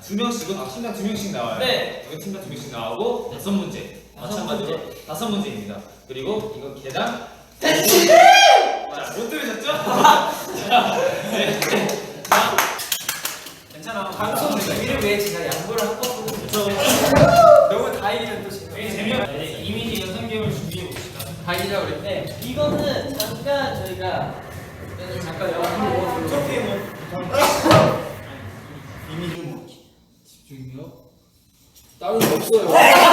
2명씩은 팀당 2명씩 나와요. 네. 이거 팀당 2명씩 나오고 5문제. 마찬가지로 5문제입니다. 그리고 이거 개당 못 들으셨죠? 자, 네. 자, 괜찮아. 방송 준비를 위해 제가 양보를 한 거거든요. 너무 다행이면 또 제가 이민희 연상개월 준비해 봅시다. 다행이라고 그럴 때 이거는 잠깐 저희가 잠깐 영화로 어떻게 뭐 이미 좀 집중력 다른 거 없어요.